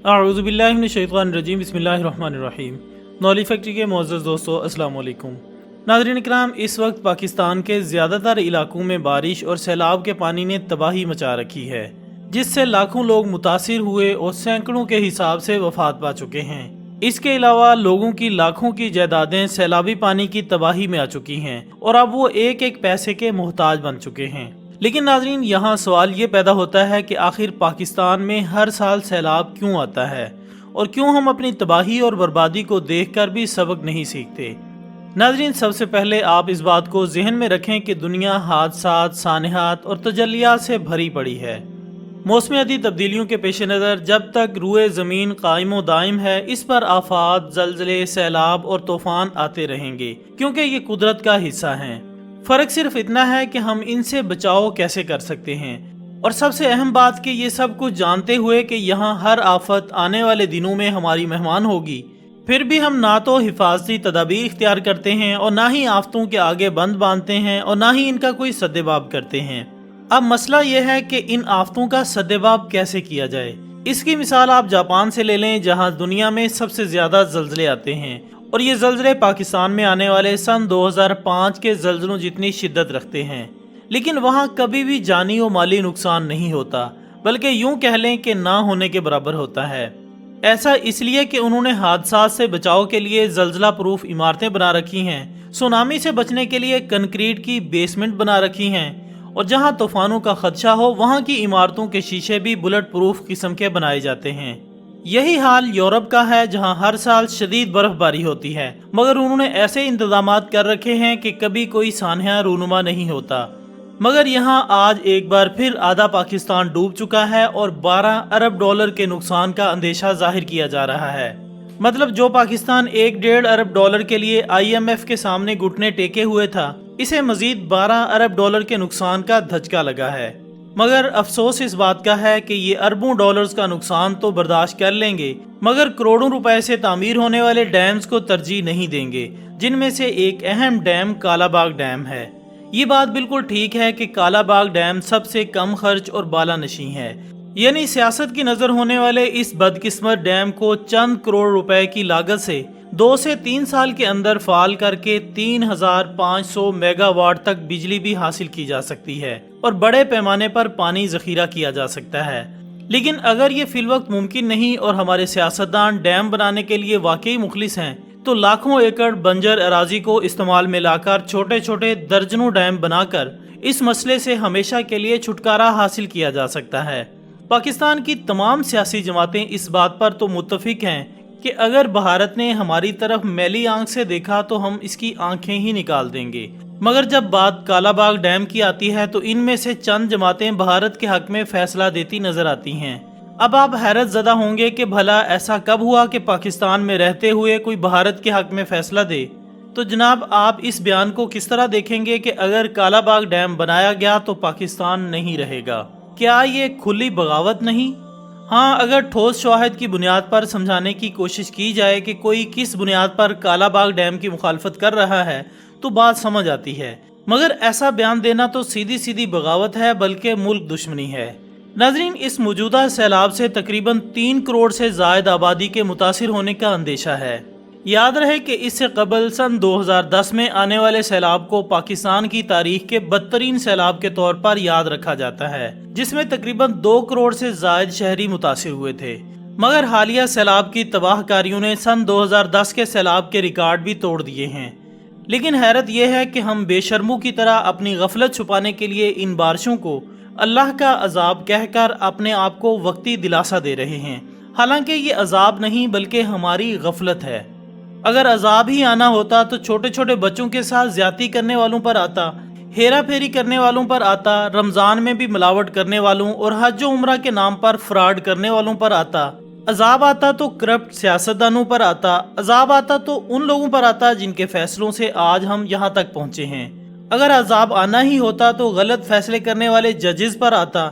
اعوذ باللہ من الشیطان الرجیم، بسم اللہ الرحمن الرحیم۔ نولی فیکٹری کے معزز دوستو، السلام علیکم۔ ناظرین اکرام، اس وقت پاکستان کے زیادہ تر علاقوں میں بارش اور سیلاب کے پانی نے تباہی مچا رکھی ہے، جس سے لاکھوں لوگ متاثر ہوئے اور سینکڑوں کے حساب سے وفات پا چکے ہیں۔ اس کے علاوہ لوگوں کی لاکھوں کی جائیدادیں سیلابی پانی کی تباہی میں آ چکی ہیں اور اب وہ ایک ایک پیسے کے محتاج بن چکے ہیں۔ لیکن ناظرین، یہاں سوال یہ پیدا ہوتا ہے کہ آخر پاکستان میں ہر سال سیلاب کیوں آتا ہے اور کیوں ہم اپنی تباہی اور بربادی کو دیکھ کر بھی سبق نہیں سیکھتے؟ ناظرین، سب سے پہلے آپ اس بات کو ذہن میں رکھیں کہ دنیا حادثات، سانحات اور تجلیات سے بھری پڑی ہے۔ موسمیاتی تبدیلیوں کے پیش نظر جب تک روئے زمین قائم و دائم ہے، اس پر آفات، زلزلے، سیلاب اور طوفان آتے رہیں گے، کیونکہ یہ قدرت کا حصہ ہیں۔ فرق صرف اتنا ہے کہ ہم ان سے بچاؤ کیسے کر سکتے ہیں، اور سب سے اہم بات کہ یہ سب کچھ جانتے ہوئے کہ یہاں ہر آفت آنے والے دنوں میں ہماری مہمان ہوگی، پھر بھی ہم نہ تو حفاظتی تدابیر اختیار کرتے ہیں اور نہ ہی آفتوں کے آگے بند باندھتے ہیں اور نہ ہی ان کا کوئی سدباب کرتے ہیں۔ اب مسئلہ یہ ہے کہ ان آفتوں کا سدباب کیسے کیا جائے۔ اس کی مثال آپ جاپان سے لے لیں، جہاں دنیا میں سب سے زیادہ زلزلے آتے ہیں، اور یہ زلزلے پاکستان میں آنے والے سن 2005 کے زلزلوں جتنی شدت رکھتے ہیں، لیکن وہاں کبھی بھی جانی و مالی نقصان نہیں ہوتا، بلکہ یوں کہہ لیں کہ نہ ہونے کے برابر ہوتا ہے۔ ایسا اس لیے کہ انہوں نے حادثات سے بچاؤ کے لیے زلزلہ پروف عمارتیں بنا رکھی ہیں، سونامی سے بچنے کے لیے کنکریٹ کی بیسمنٹ بنا رکھی ہیں، اور جہاں طوفانوں کا خدشہ ہو وہاں کی عمارتوں کے شیشے بھی بلٹ پروف قسم کے بنائے جاتے ہیں۔ یہی حال یورپ کا ہے، جہاں ہر سال شدید برف باری ہوتی ہے، مگر انہوں نے ایسے انتظامات کر رکھے ہیں کہ کبھی کوئی سانحہ رونما نہیں ہوتا۔ مگر یہاں آج ایک بار پھر آدھا پاکستان ڈوب چکا ہے اور 12 ارب ڈالر کے نقصان کا اندیشہ ظاہر کیا جا رہا ہے۔ مطلب جو پاکستان 1.5 ارب ڈالر کے لیے IMF کے سامنے گھٹنے ٹیکے ہوئے تھا، اسے مزید 12 ارب ڈالر کے نقصان کا دھچکا لگا ہے۔ مگر افسوس اس بات کا ہے کہ یہ اربوں ڈالرز کا نقصان تو برداشت کر لیں گے، مگر کروڑوں روپے سے تعمیر ہونے والے ڈیمز کو ترجیح نہیں دیں گے، جن میں سے ایک اہم ڈیم کالا باغ ڈیم ہے۔ یہ بات بالکل ٹھیک ہے کہ کالا باغ ڈیم سب سے کم خرچ اور بالا نشیں ہے، یعنی سیاست کی نظر ہونے والے اس بدقسمت ڈیم کو چند کروڑ روپے کی لاگت سے 2 سے 3 سال کے اندر فعال کر کے 3500 میگا واٹ تک بجلی بھی حاصل کی جا سکتی ہے اور بڑے پیمانے پر پانی ذخیرہ کیا جا سکتا ہے۔ لیکن اگر یہ فی الوقت ممکن نہیں اور ہمارے سیاستدان ڈیم بنانے کے لیے واقعی مخلص ہیں، تو لاکھوں ایکڑ بنجر اراضی کو استعمال میں لا کر چھوٹے چھوٹے درجنوں ڈیم بنا کر اس مسئلے سے ہمیشہ کے لیے چھٹکارا حاصل کیا جا سکتا ہے۔ پاکستان کی تمام سیاسی جماعتیں اس بات پر تو متفق ہیں کہ اگر بھارت نے ہماری طرف میلی آنکھ سے دیکھا تو ہم اس کی آنکھیں ہی نکال دیں گے، مگر جب بات کالا باغ ڈیم کی آتی ہے تو ان میں سے چند جماعتیں بھارت کے حق میں فیصلہ دیتی نظر آتی ہیں۔ اب آپ حیرت زدہ ہوں گے کہ بھلا ایسا کب ہوا کہ پاکستان میں رہتے ہوئے کوئی بھارت کے حق میں فیصلہ دے؟ تو جناب، آپ اس بیان کو کس طرح دیکھیں گے کہ اگر کالا باغ ڈیم بنایا گیا تو پاکستان نہیں رہے گا؟ کیا یہ کھلی بغاوت نہیں؟ ہاں، اگر ٹھوس شواہد کی بنیاد پر سمجھانے کی کوشش کی جائے کہ کوئی کس بنیاد پر کالا باغ ڈیم کی مخالفت کر رہا ہے تو بات سمجھ آتی ہے، مگر ایسا بیان دینا تو سیدھی سیدھی بغاوت ہے، بلکہ ملک دشمنی ہے۔ ناظرین، اس موجودہ سیلاب سے تقریباً 3 کروڑ سے زائد آبادی کے متاثر ہونے کا اندیشہ ہے۔ یاد رہے کہ اس سے قبل سن 2010 میں آنے والے سیلاب کو پاکستان کی تاریخ کے بدترین سیلاب کے طور پر یاد رکھا جاتا ہے، جس میں تقریباً 2 کروڑ سے زائد شہری متاثر ہوئے تھے۔ مگر حالیہ سیلاب کی تباہ کاریوں نے سن 2010 کے سیلاب کے ریکارڈ بھی توڑ دیے ہیں۔ لیکن حیرت یہ ہے کہ ہم بے شرموں کی طرح اپنی غفلت چھپانے کے لیے ان بارشوں کو اللہ کا عذاب کہہ کر اپنے آپ کو وقتی دلاسا دے رہے ہیں، حالانکہ یہ عذاب نہیں بلکہ ہماری غفلت ہے۔ اگر عذاب ہی آنا ہوتا تو چھوٹے چھوٹے بچوں کے ساتھ زیادتی کرنے والوں پر آتا، ہیرا پھیری کرنے والوں پر آتا، رمضان میں بھی ملاوٹ کرنے والوں اور حج و عمرہ کے نام پر فراڈ کرنے والوں پر آتا۔ عذاب آتا تو کرپٹ سیاستدانوں پر آتا، عذاب آتا تو ان لوگوں پر آتا جن کے فیصلوں سے آج ہم یہاں تک پہنچے ہیں۔ اگر عذاب آنا ہی ہوتا تو غلط فیصلے کرنے والے ججز پر آتا،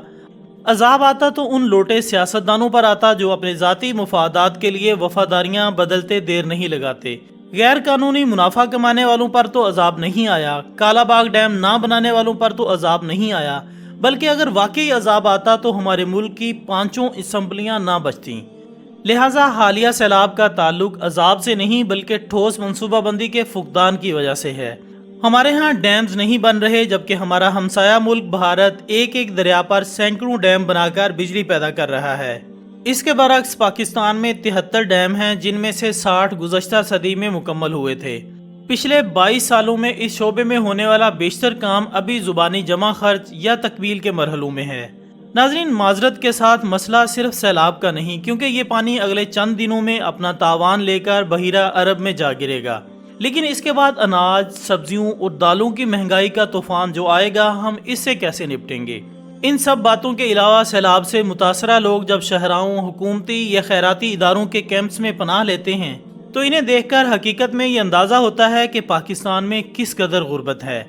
عذاب آتا تو ان لوٹے سیاستدانوں پر آتا جو اپنے ذاتی مفادات کے لیے وفاداریاں بدلتے دیر نہیں لگاتے۔ غیر قانونی منافع کمانے والوں پر تو عذاب نہیں آیا، کالا باغ ڈیم نہ بنانے والوں پر تو عذاب نہیں آیا، بلکہ اگر واقعی عذاب آتا تو ہمارے ملک کی 5 اسمبلیاں نہ بچتیں۔ لہٰذا حالیہ سیلاب کا تعلق عذاب سے نہیں بلکہ ٹھوس منصوبہ بندی کے فقدان کی وجہ سے ہے۔ ہمارے ہاں ڈیمز نہیں بن رہے، جبکہ ہمارا ہمسایہ ملک بھارت ایک ایک دریا پر سینکڑوں ڈیم بنا کر بجلی پیدا کر رہا ہے۔ اس کے برعکس پاکستان میں 73 ڈیم ہیں، جن میں سے 60 گزشتہ صدی میں مکمل ہوئے تھے۔ پچھلے 22 سالوں میں اس شعبے میں ہونے والا بیشتر کام ابھی زبانی جمع خرچ یا تکمیل کے مرحلوں میں ہے۔ ناظرین، معذرت کے ساتھ مسئلہ صرف سیلاب کا نہیں، کیونکہ یہ پانی اگلے چند دنوں میں اپنا تاوان لے کر بحیرہ عرب میں جا گرے گا، لیکن اس کے بعد اناج، سبزیوں اور دالوں کی مہنگائی کا طوفان جو آئے گا، ہم اس سے کیسے نپٹیں گے؟ ان سب باتوں کے علاوہ سیلاب سے متاثرہ لوگ جب شہراؤں، حکومتی یا خیراتی اداروں کے کیمپس میں پناہ لیتے ہیں تو انہیں دیکھ کر حقیقت میں یہ اندازہ ہوتا ہے کہ پاکستان میں کس قدر غربت ہے۔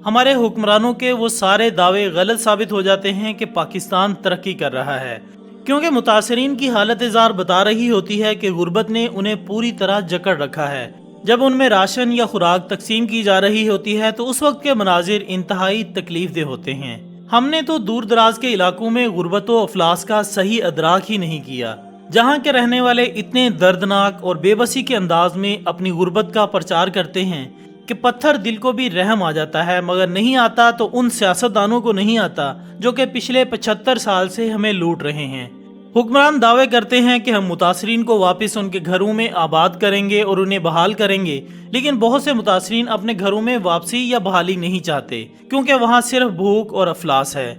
ہمارے حکمرانوں کے وہ سارے دعوے غلط ثابت ہو جاتے ہیں کہ پاکستان ترقی کر رہا ہے، کیونکہ متاثرین کی حالت زار بتا رہی ہوتی ہے کہ غربت نے انہیں پوری طرح جکڑ رکھا ہے۔ جب ان میں راشن یا خوراک تقسیم کی جا رہی ہوتی ہے تو اس وقت کے مناظر انتہائی تکلیف دہ ہوتے ہیں۔ ہم نے تو دور دراز کے علاقوں میں غربت و افلاس کا صحیح ادراک ہی نہیں کیا، جہاں کے رہنے والے اتنے دردناک اور بے بسی کے انداز میں اپنی غربت کا پرچار کرتے ہیں کہ پتھر دل کو بھی رحم آ جاتا ہے، مگر نہیں آتا تو ان سیاستدانوں کو نہیں آتا جو کہ پچھلے 75 سال سے ہمیں لوٹ رہے ہیں۔ حکمران دعوے کرتے ہیں کہ ہم متاثرین کو واپس ان کے گھروں میں آباد کریں گے اور انہیں بحال کریں گے، لیکن بہت سے متاثرین اپنے گھروں میں واپسی یا بحالی نہیں چاہتے، کیونکہ وہاں صرف بھوک اور افلاس ہے۔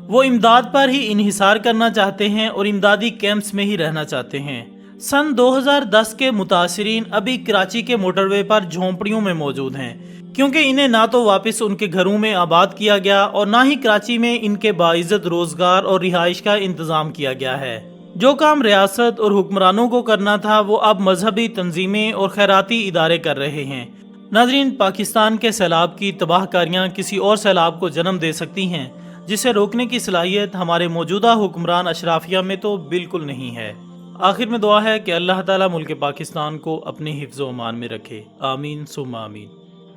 وہ امداد پر ہی انحصار کرنا چاہتے ہیں اور امدادی کیمپس میں ہی رہنا چاہتے ہیں۔ سن 2010 کے متاثرین ابھی کراچی کے موٹر وے پر جھونپڑیوں میں موجود ہیں، کیونکہ انہیں نہ تو واپس ان کے گھروں میں آباد کیا گیا اور نہ ہی کراچی میں ان کے باعزت روزگار اور رہائش کا انتظام کیا گیا ہے۔ جو کام ریاست اور حکمرانوں کو کرنا تھا وہ اب مذہبی تنظیمیں اور خیراتی ادارے کر رہے ہیں۔ ناظرین، پاکستان کے سیلاب کی تباہ کاریاں کسی اور سیلاب کو جنم دے سکتی ہیں، جسے روکنے کی صلاحیت ہمارے موجودہ حکمران اشرافیہ میں تو بالکل نہیں ہے۔ آخر میں دعا ہے کہ اللہ تعالیٰ ملک پاکستان کو اپنے حفظ و امان میں رکھے، آمین ثم آمین۔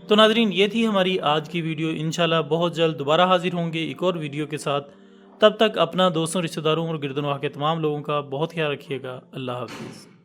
تو ناظرین، یہ تھی ہماری آج کی ویڈیو۔ انشاءاللہ بہت جلد دوبارہ حاضر ہوں گے ایک اور ویڈیو کے ساتھ۔ تب تک اپنا، دوستوں، رشتہ داروں اور گرد و نواح کے تمام لوگوں کا بہت خیال رکھیے گا۔ اللہ حافظ۔